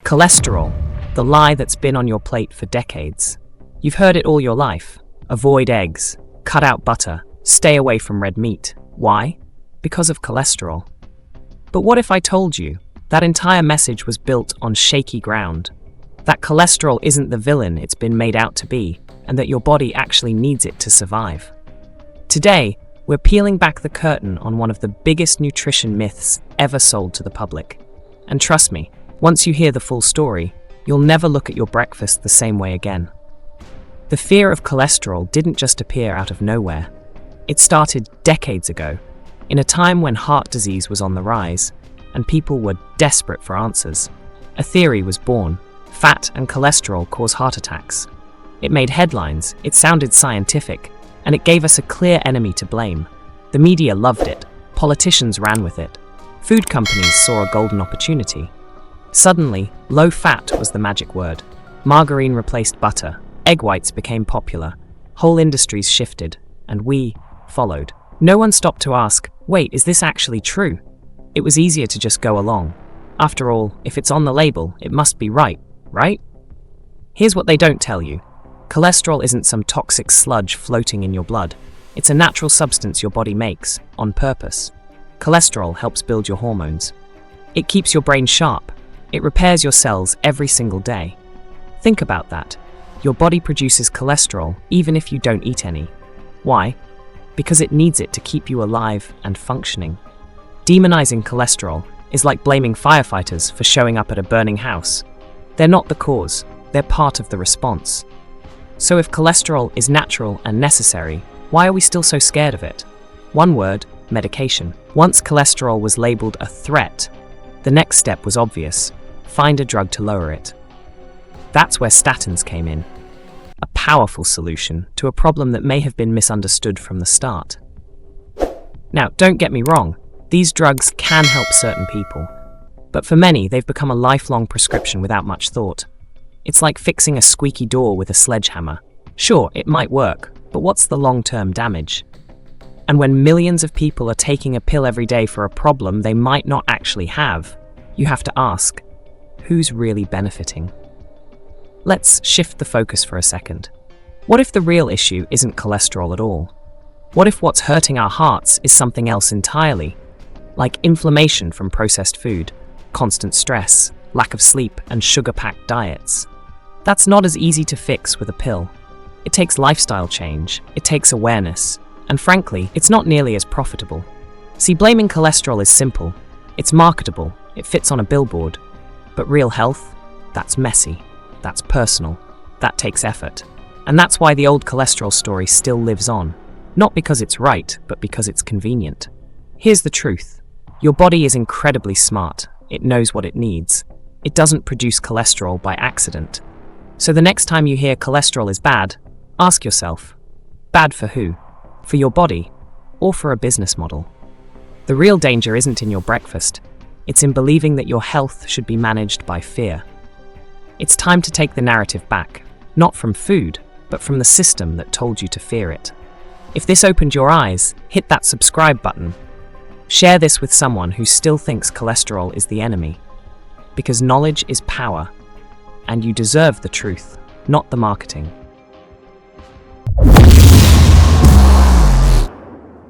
Cholesterol, the lie that's been on your plate for decades. You've heard it all your life. Avoid eggs, cut out butter, stay away from red meat. Why? Because of cholesterol. But what if I told you that entire message was built on shaky ground? That cholesterol isn't the villain it's been made out to be, and that your body actually needs it to survive. Today, we're peeling back the curtain on one of the biggest nutrition myths ever sold to the public. And trust me, once you hear the full story, you'll never look at your breakfast the same way again. The fear of cholesterol didn't just appear out of nowhere. It started decades ago, in a time when heart disease was on the rise, and people were desperate for answers. A theory was born: fat and cholesterol cause heart attacks. It made headlines, it sounded scientific, and it gave us a clear enemy to blame. The media loved it, politicians ran with it, food companies saw a golden opportunity. Suddenly, low fat was the magic word. Margarine replaced butter, egg whites became popular, whole industries shifted, and we followed. No one stopped to ask, wait, is this actually true? It was easier to just go along. After all, if it's on the label, it must be right? Here's what they don't tell you. Cholesterol isn't some toxic sludge floating in your blood. It's a natural substance your body makes, on purpose. Cholesterol helps build your hormones. It keeps your brain sharp. It repairs your cells every single day. Think about that. Your body produces cholesterol even if you don't eat any. Why? Because it needs it to keep you alive and functioning. Demonizing cholesterol is like blaming firefighters for showing up at a burning house. They're not the cause, they're part of the response. So if cholesterol is natural and necessary, why are we still so scared of it? One word: medication. Once cholesterol was labeled a threat, the next step was obvious: find a drug to lower it. That's where statins came in. A powerful solution to a problem that may have been misunderstood from the start. Now, don't get me wrong, these drugs can help certain people, but for many they've become a lifelong prescription without much thought. It's like fixing a squeaky door with a sledgehammer. Sure, it might work, but what's the long-term damage? And when millions of people are taking a pill every day for a problem they might not actually have, you have to ask, who's really benefiting? Let's shift the focus for a second. What if the real issue isn't cholesterol at all? What if what's hurting our hearts is something else entirely? Like inflammation from processed food, constant stress, lack of sleep, and sugar-packed diets. That's not as easy to fix with a pill. It takes lifestyle change, it takes awareness, and frankly, it's not nearly as profitable. See, blaming cholesterol is simple, it's marketable, it fits on a billboard. But real health? That's messy, that's personal, that takes effort. And that's why the old cholesterol story still lives on. Not because it's right, but because it's convenient. Here's the truth. Your body is incredibly smart. It knows what it needs. It doesn't produce cholesterol by accident. So the next time you hear cholesterol is bad, ask yourself, bad for who? For your body, or for a business model? The real danger isn't in your breakfast. It's in believing that your health should be managed by fear. It's time to take the narrative back, not from food, but from the system that told you to fear it. If this opened your eyes, hit that subscribe button. Share this with someone who still thinks cholesterol is the enemy. Because knowledge is power, and you deserve the truth, not the marketing.